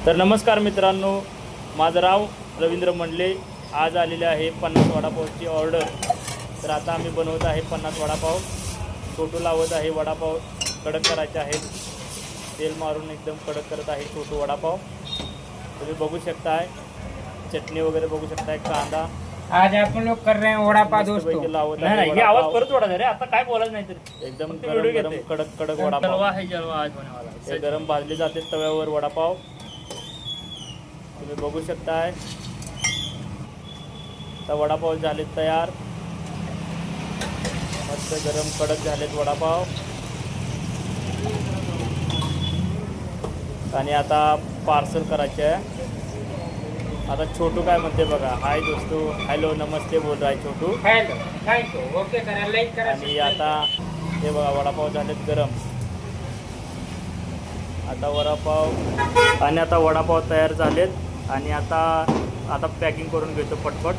तर नमस्कार मित्रांनो, माझं नाव रवींद्र मंडले. आज आलेले आहे 50 वडापावची ऑर्डर. तर आता आम्ही बनवत आहे 50 वडापाव. छोटू लावत आहे वडापाव कडक करायचे आहेत. तेल मारून एकदम कडक करत आहे छोटू वडापाव. तुम्ही बघू शकताय, चटणी वगैरे बघू शकताय, कांदा. आज आपण लोग कर रहे हैं वड़ा पाव दोस्तों। लावत नाही आहे हे आवाज वडापाव. परत ओढा रे, आता काय बोलायचं नाही तरी एकदम फक्त गरम व्हिडिओ गरम घेते. कडक कडक वडापाव. जलवा है जलवा आज होने वाला हे है. गरम भाजले जाते तव्यावर वडापाव. तुम्ही बघू शकताय. आता वडापाव झाले तयार. मस्त गरम कडक झालेत वडापाव. आणि आता पार्सल करायचे आहे. आता छोटू काय म्हणते बघा. हाय दोस्तो, हॅलो नमस्ते बोल रहा है छोटू. हेलो थैंक यू ओके करा लाइक करा आणि आता हे बघा वडापाव झालेत गरम. आता वडापाव तयार झालेत. आणि आता पॅकिंग करून घेतो पटपट.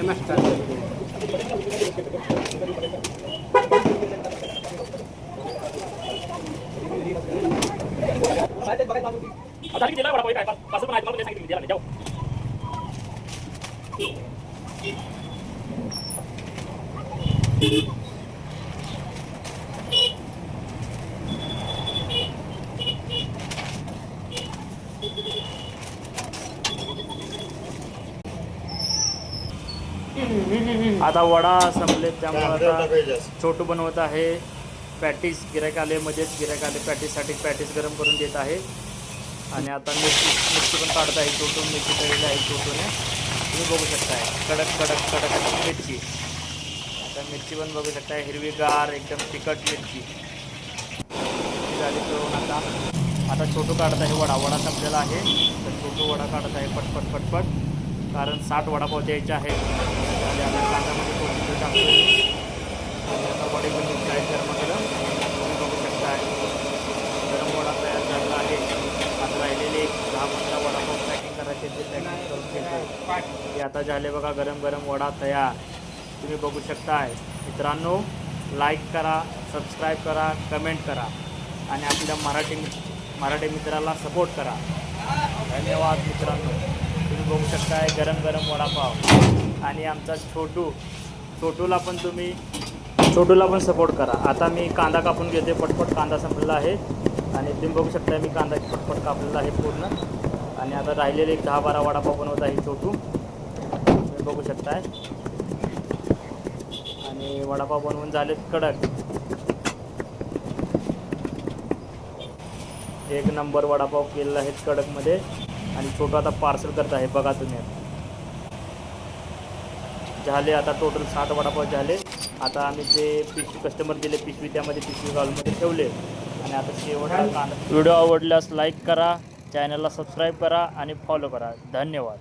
नमस्कार। आता किती दिला वडापाव काय पार्सल पण आहे तुम्हाला सांगितलं द्यायला जाऊ. आता वडा संपले, त्यामुळे आता छोटू बनवत आहे पॅटीस. गिरायक आले मध्येच, गिरायक आले पॅटीससाठी पॅटीस गरम करून देत आहे. आणि आता मिरची पण काढत आहे छोटू. मिरची तळलेली आहे छोटूने, तुम्ही बघू शकताय. कडक कडक कडक मिरची. आता मिरची पण बघू शकताय, हिरवीगार एकदम तिखट मिरची झाली करून. आता छोटू काढत आहे वडा संपलेला आहे. तर छोटू वडा काढत आहे पटपट पटपट, कारण 60 वडापाव द्यायचे आहेत. आणि आता कांद्यामध्ये कोथिंबीर टाकतो. आणि आता वडे पण आहेत गरमागरम, तुम्ही बघू शकताय. गरम वडा तयार झालेला आहे. आता राहिलेले 10-15 वडापाव पॅकिंग करायचे, ते पॅकिंग करून घेतो. ते आता झाले बघा गरम गरम वडा तयार, तुम्ही बघू शकताय. मित्रांनो, लाईक करा, सबस्क्राईब करा, कमेंट करा आणि आपल्या मराठी मित्राला सपोर्ट करा. धन्यवाद मित्रांनो. तुम्ही बघू शकताय गरम गरम वडापाव. आणि आमचा छोटूला पण सपोर्ट करा. आता मी कांदा कापून घेते पटपट. कांदा संपलेला आहे आणि तुम्ही बघू शकताय मी कांदा पटपट कापलेला आहे पूर्ण. आणि आता राहिलेले 10-12 वडापाव बनवत आहे छोटू, तुम्ही बघू शकताय. आणि वडापाव बनवून झालेत कडक. एक नंबर वडापाव केलेला आहे कडकमध्ये. आणि छोटू आता पार्सल करत आहे बघा तुम्ही. झाले आता टोटल 60 वडापाव झाले. आता आम्ही जे पिशवी कस्टमर दिले पिशवी, त्यामध्ये पिशवी घालूनमध्ये ठेवले. आणि आता शेवटला कांदा. व्हिडिओ आवडल्यास लाईक करा, चॅनलला सबस्क्राईब करा आणि फॉलो करा. धन्यवाद.